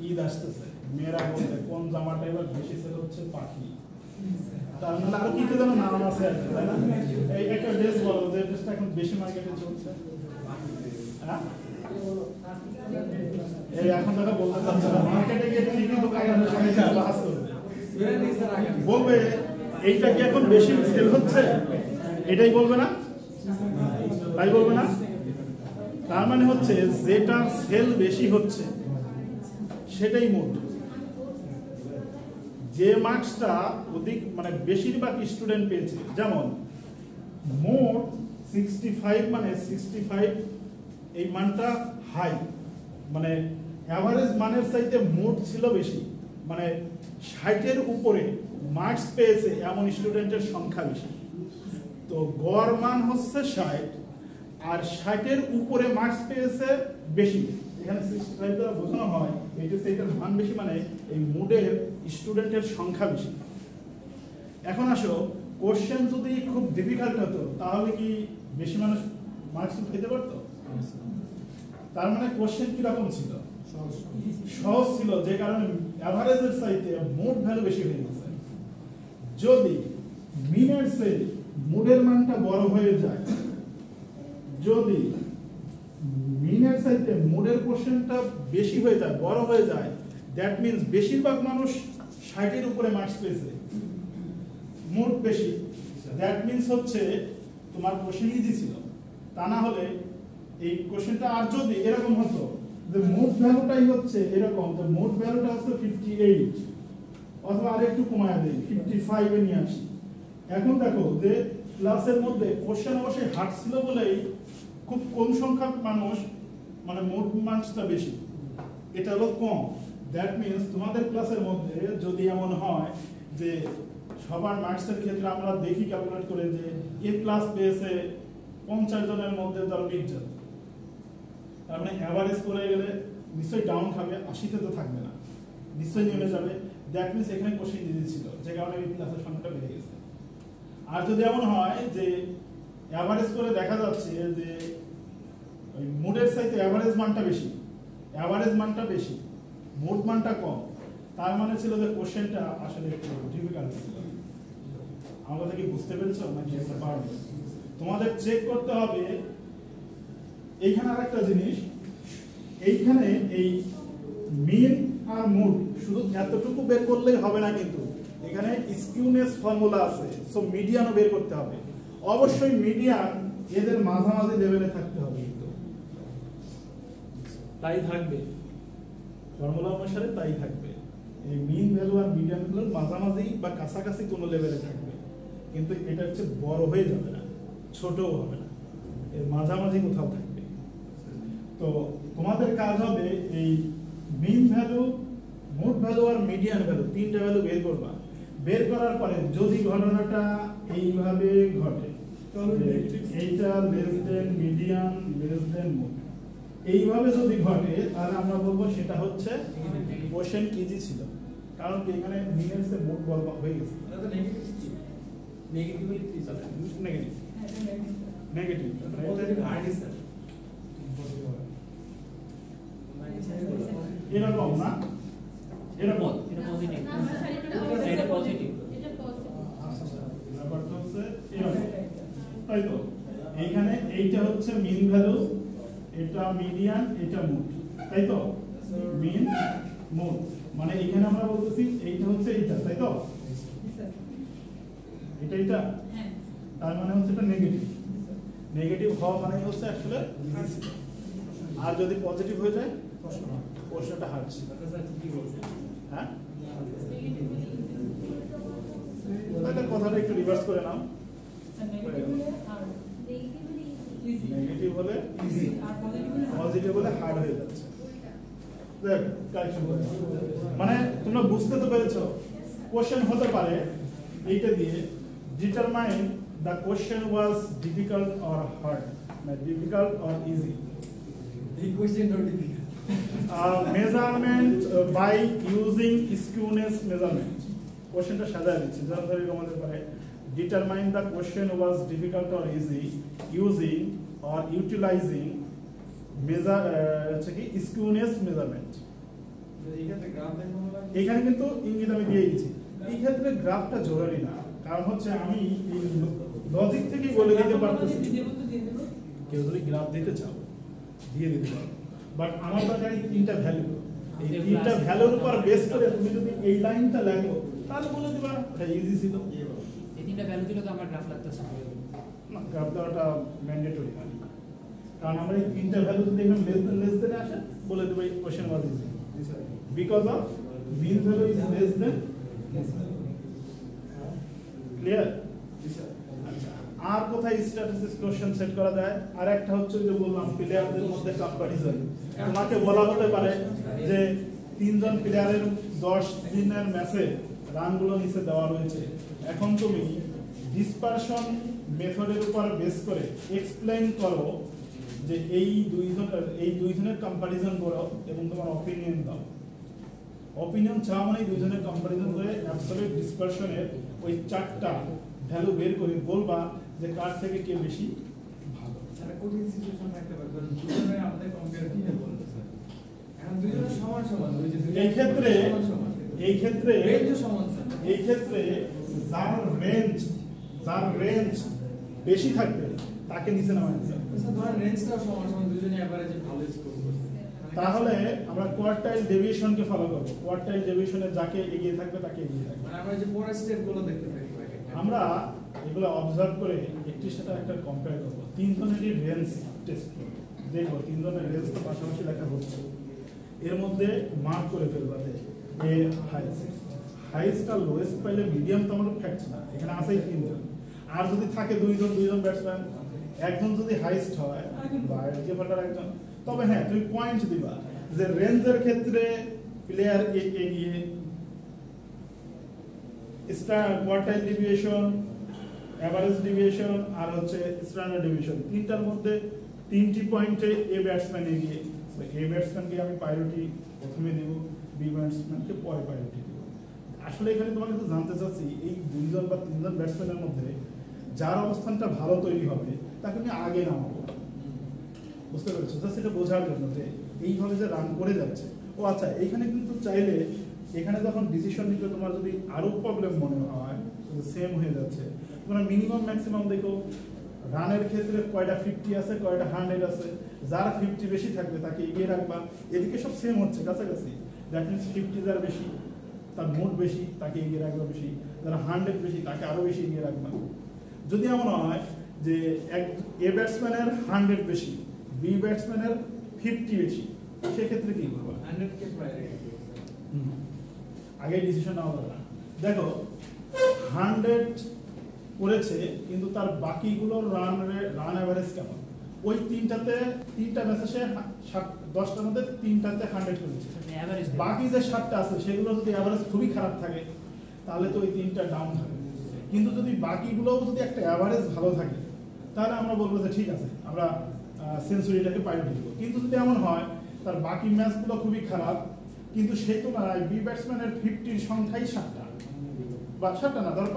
ঈদ আসতেছে, মেয়েরা বলতে কোন জামাটা এবার বেশি সেল হচ্ছে? পাখি। তার মানে আরো কি কি যেন নাম আছে, তাই না? এই একটা ড্রেস বলো যে ড্রেসটা এখন বেশি মার্কেটে চলছে। হ্যাঁ, এই এখন তারা বলতে চাচ্ছে না, মার্কেটে গিয়ে ঠিকই দোকানদারের সঙ্গে ক্লাস করবে, বলবে এইটা কি এখন বেশি সেল হচ্ছে, এটাই বলবে না? তাই বলবে না? তার মানে হচ্ছে যেটা সেল বেশি হচ্ছে সেটাই মোট। যে মার্কসটা অধিক মানে বেশিরভাগ স্টুডেন্ট পেয়েছে, যেমন মোট 65 মানে 65 এই মানটা হাই, মানে অ্যাভারেজ মানের চাইতে মোট ছিল বেশি, মানে 60-এর উপরে মার্কস পেয়েছে এমন স্টুডেন্টের সংখ্যা বেশি। তো গড় মান হচ্ছে 60, আর 60-এর উপরে মার্কস পেয়েছে বেশি। এখানে 65 দ্বারা বোঝানো হয় এটা সেইটার মান বেশি, মানে এই মোডের স্টুডেন্টের সংখ্যা বেশি। এখন আসো, কোশ্চেন যদি খুব ডিফিকাল্ট হতো তাহলে কি বেশি মানুষ মার্কস পেতে পারতো? তার মানে কোশ্চেন কি রকম ছিল? সহজ ছিল, যে কারণে এভারেজের চাইতে মোড ভ্যালু বেশি হয়ে গেছে। যদি মিনের চেয়ে মোডের মানটা বড় হয়ে যায়, যদি মিনের চাইতে মোডের কোশ্চেনটা বেশি হয়ে যায়, বড় হয়ে যায়, দ্যাট মিন্স বেশিরভাগ মানুষ 60-এর উপরে মার্কস পেয়েছে, মোড বেশি, দ্যাট মিন্স হচ্ছে তোমার কোশ্চেন ইজি ছিল। তা না হলে এই কোশ্চেনটা আর যদি এরকম হতো যে মোড ভ্যালুটাই হচ্ছে এরকম, তো মোড ভ্যালুটা হচ্ছে 58, অথবা আরেকটু কমায় দেই 55 এ নিয়ে আসি। এখন দেখো যে ক্লাসের মধ্যে কোশ্চেন অবশ্যই হার্ড ছিল বলেই খুব কম সংখ্যক মানুষ মানে মোট মার্কসটা বেশি, এটা হলো কম। দ্যাট মিন্স তোমাদের ক্লাসের মধ্যে যদি এমন হয় যে সবার মার্কসের ক্ষেত্রে আমরা দেখি ক্যালকুলেট করে যে এ ক্লাস পেয়েছে 50 জনের মধ্যে ধরো 20 জন, তার মানে অ্যাভারেজ করে গেলে নিশ্চয়ই ডাউন খাবে, 80-তে তো থাকবে না, নিশ্চয়ই নেমে যাবে। দ্যাট মিন্স এখানে কোশ্চেন ইজি ছিল, যে কারণে এই ক্লাসের সংখ্যাটা বেড়ে গেছে। আর যদি এমন হয় যে অ্যাভারেজ করে দেখা যাচ্ছে যে ওই মোডের চাইতে অ্যাভারেজ মানটা বেশি, অ্যাভারেজ মানটা বেশি, মোড মানটা কম, তার মানে ছিল যে কোশ্চেনটা আসলে একটু ডিফিকাল্ট ছিল। আমরা কি বুঝতে পেরেছো নাকি বুঝতে পারবে? তোমাদের চেক করতে হবে এইখানে আরেকটা জিনিস, এইখানে এই মিন আর মোড শুধু এতটুকু বের করলেই হবে না, কিন্তু এখানে স্কিউনেস ফর্মুলা আছে, সো মিডিয়ানও বের করতে হবে। অবশ্যই মিডিয়ান এদের মাঝামাঝি লেভেলে থাকতে হবে, কিন্তু তাই থাকবে ফর্মুলা অনুসারে, তাই থাকবে। এই মিন ভ্যালু আর মিডিয়ান ভ্যালুর মাঝামাঝি বা কাছাকাছি কোনো লেভেলে থাকবে, কিন্তু এটা হচ্ছে বড় হয়ে যাবে না, ছোটও হবে না, এর মাঝামাঝি কোথাও থাকবে। তো তোমাদের কাজ হবে এই মিন ভ্যালু, মোড ভ্যালু আর মিডিয়ান ভ্যালু, তিনটা ভ্যালু বের করবা। বের করার পরে যদি ঘটনাটা এইভাবে ঘটে, এইটা less than median less than mode, এইভাবে যদি ঘটে তাহলে আমরা বলবো সেটা হচ্ছে কোশ্চেন ইজি ছিল, কারণ কি এখানে মিনের চেয়ে মোড বড় হয়ে গেছে। নেগেটিভ এরকম না, এরকম এটা পজিটিভ না আমরা স্যার এটা পজিটিভ এটা পজিটিভ ব্যাপারটা হচ্ছে এরকম, তাই তো? এইখানে এইটা হচ্ছে মিন ভ্যালু, এটা মিডিয়ান, এটা মোড, তাই তো? মিন মোড মানে এখানে আমরা বলতেছি এইটা হচ্ছে এইটা, তাই তো? এটা এটা হ্যাঁ তার মানে হচ্ছে এটা নেগেটিভ। নেগেটিভ হওয়া মানে হচ্ছে আসলে আর যদি পজিটিভ হয়ে যায় প্রশ্নটা হার্ড ছিল। হ্যাঁ তাহলে কথাটা একটু রিভার্স করে নাও। নেগেটিভ হলে ইজি, পজিটিভ হলে হার্ড হয়ে যাচ্ছে। দেখ কারেকশন করে মানে তোমরা বুঝতে তো পেরেছো কোশ্চেন হতে পারে এইটা দিয়ে determine the question was difficult or hard, মানে ডিফিকাল্ট অর ইজি। এই কোশ্চেনটা difficult measurement by using skewness measurement. কোশ্চেনটা সাজায় দিচ্ছি, যেমন ধরে আমাদের পারে determine the question was difficult or easy using or utilising measure হচ্ছে কি স্কিউনেস মেজারমেন্ট। এইখানে গ্রাফ দেখানো লাগে, এখানে কিন্তু ইঙ্গিত আমি দিয়ে দিচ্ছি। এই ক্ষেত্রে গ্রাফটা জরুরি না, কারণ হচ্ছে আমি লজিক থেকেই বলে দিতে পারতেছি। কেউ যদি গ্রাফ দিতে চাও দিয়ে দিতে পারো, বাট আমার দরকার এই তিনটা ভ্যালু। এই তিনটা ভ্যালুর উপর বেস করে তুমি যদি এই লাইনটা লেখো তাহলে বলে দিবা এটা ইজি ছিল। এই তিনটা ভ্যালু দিলে তো আমার গ্রাফ লাগতেছে না, গ্রাফ দেওয়াটা ম্যান্ডেটরি না, কারণ আমরা এই তিনটা ভ্যালু যদি এখানে লেস দেন আসে বলে দেবো এই question was easy because of mean value is less than. Clear? আচ্ছা, আর কোথায় স্ট্যাটিস্টিক্স কোশ্চেন সেট করা যায়? আর একটা হচ্ছে যে বললাম প্লেয়ারদের মধ্যে কম্পারিজন। তোমাকে বলা হতে পারে যে তিনজন প্লেয়ারের 10 দিনের ম্যাচে রানগুলো নিচে দেওয়া রয়েছে, এখন তুমি ডিসপারশন মেথডের উপর বেস করে এক্সপ্লেইন করো যে এই দুইজনের কম্পারিজন করো এবং তোমার অপিনিয়ন দাও। অপিনিয়ন চাওয়া মানে দুইজনের কম্পারিজন করে অ্যাবসলিউট ডিসপারশনের ওই 4টা ভ্যালু বের করে বলবা যে কার থেকে কে বেশি ভালো। স্যার কঠিন সিচুয়েশন একটা ব্যাপার, দুজনে আমাদের কম্পেয়ার কি বলতে স্যার, এখন দুজনে সমান সমান হয়েছে, এই ক্ষেত্রে রেঞ্জ সমান স্যার। এই ক্ষেত্রে যার রেঞ্জ বেশি থাকবে তাকে নিচে নামানো যাবে। স্যার ধরেন রেঞ্জটাও সমান সমান, দুজনে এভারেজে ভালো স্কোর করছে, তাহলে আমরা কোয়ার্টাইল ডেভিয়েশনকে ফলো করব। কোয়ার্টাইল ডেভিয়েশনে যাকে এগিয়ে থাকবে তাকে এগিয়ে থাকবে। মানে আমরা যে পরের স্টেপগুলো দেখতে পাই আমরা এগুলো অবজার্ভ করে একটির সাথে একটা কম্পেয়ার করব। তিনজনেরই রেঞ্জ টেস্ট করব, দেখবো তিনজনের রেঞ্জ তো পাশাপাশি লেখা হচ্ছে, এর মধ্যে মার্ক করে ফেলবা যে এ হাইস্ট আর লোয়েস্ট পাইলে মিডিয়াম তো আমার ফ্যাক্ট না, এখানে আছেই তিনজন। আর যদি থাকে দুইজন ব্যাটসম্যান, একজন যদি হাইস্ট হয় বা উইকেট একজন, তবে হ্যাঁ তুমি পয়েন্ট দিবা যে রেঞ্জের ক্ষেত্রে প্লেয়ার এগিয়ে, কোয়ার্টাইল ডেভিয়েশন, এভারেজ ডেভিয়েশন আর হচ্ছে স্ট্যান্ডার্ড ডেভিয়েশন, তিনটার মধ্যে 3টি পয়েন্টে এ ব্যাটসম্যান এগিয়ে। এ ব্যাটসম্যানকে আমি প্রায়োরিটি প্রথমে দেব, বি ব্যাটসম্যানকে পরে প্রায়োরিটি দেব। আসলে এখানে তোমাকে তো জানতে চাচ্ছি এই 2জন বা 3জন ব্যাটসম্যানের মধ্যে যার অবস্থানটা ভালো তৈরি হবে তাকে আমি আগে নামাবো। বুঝতে পেরেছো? জাস্ট এটা বোঝার জন্য যে এইভাবে যে রান করে যাচ্ছে। ও আচ্ছা, এখানে কিন্তু চাইলে এখানে যখন ডিসিশন নিতে তোমার যদি আরো প্রবলেম মনে হয় সেম হয়ে যাচ্ছে, তোমরা মিনিমাম ম্যাক্সিমাম দেখো রানের ক্ষেত্রে কয়টা 50 আছে কয়টা 100 আছে, যার 50 বেশি থাকবে তাকে এগিয়ে রাখবা। এদিকে সব সেম হচ্ছে কাছাকাছি, দ্যাট মিনস 50 যার বেশি তার মোট বেশি তাকে এগিয়ে রাখবা বেশি, যারা 100 বেশি তাকে আরো বেশি এগিয়ে রাখবা। যদি এমন হয় যে এ ব্যাটসম্যানের 100 বেশি, বি ব্যাটসম্যানের 50 বেশি, সেক্ষেত্রে কি করবো? 100কে প্রায়োরিটি আগে ডিসিশন নেওয়া দরকার। দেখো 100 করেছে কিন্তু তার বাকিগুলোর রান এভারেজ কেমন? ওই তিনটা ম্যাচে সে 10টার মধ্যে 3টাতে 100 করেছে, বাকি যে 7টা আছে সেগুলো যদি এভারেজ খুবই খারাপ থাকে তাহলে তো ওই 3টা ডাউন থাকে। কিন্তু যদি বাকিগুলোও যদি একটা এভারেজ ভালো থাকে তাহলে আমরা বলবো যে ঠিক আছে আমরা সেঞ্চুরিটাকে প্রায়োরিটি দেবো। কিন্তু যদি এমন হয় তার বাকি ম্যাচগুলো খুবই খারাপ কিন্তু সেই তুলনায় বি ব্যাটসম্যানের 50-র সংখ্যাই 7টা বা 7টা না, ধর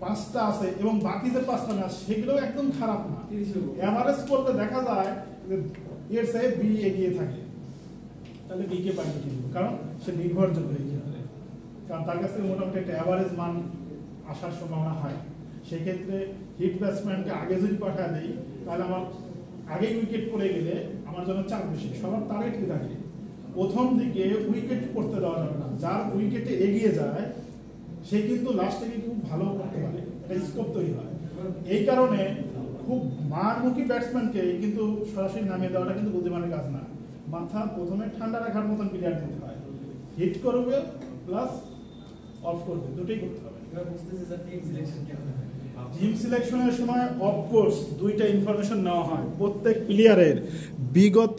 5টা আছে এবং বাকি যে 5টা ম্যাচ সেগুলোও একদম খারাপ না, এভারেজ করলে দেখা যায় যে এর চেয়ে বি এগিয়ে থাকে। তাহলে বি কে প্রায়োরিটি দিব, কারণ সে নির্ভরযোগ্য এই ক্ষেত্রে, কারণ তার কাছ থেকে মোটামুটি একটা অ্যাভারেজ মান আসার সম্ভাবনা হয়। সেক্ষেত্রে হিট ব্যাটসম্যানকে আগে যদি পাঠা দেই তাহলে আমার আগেই উইকেট পড়ে গেলে আমার জন্য চাপ বেশি। সবার টার্গেট কি থাকে, প্রথম দিকে উইকেট পড়তে দেওয়া যাবে না, যার উইকেটে এগিয়ে যায় সে কিন্তু লাস্টে খুব ভালো করতে পারে, এটা স্কোপ তৈরি হয়। এই কারণে খুব মারমুখী ব্যাটসম্যানকে কিন্তু সরাসরি নামিয়ে দেওয়াটা কিন্তু বুদ্ধিমানের কাজ না। মাথা প্রথমে ঠান্ডা রাখার মতন প্লেয়ার দিতে হয়, হিট করবে প্লাস অফ করবে, দুটোই করতে হবে। টিম সিলেকশনের সময় অফকোর্স দুইটা ইনফরমেশন নেওয়া হয়, প্রত্যেক প্লেয়ারের বিগত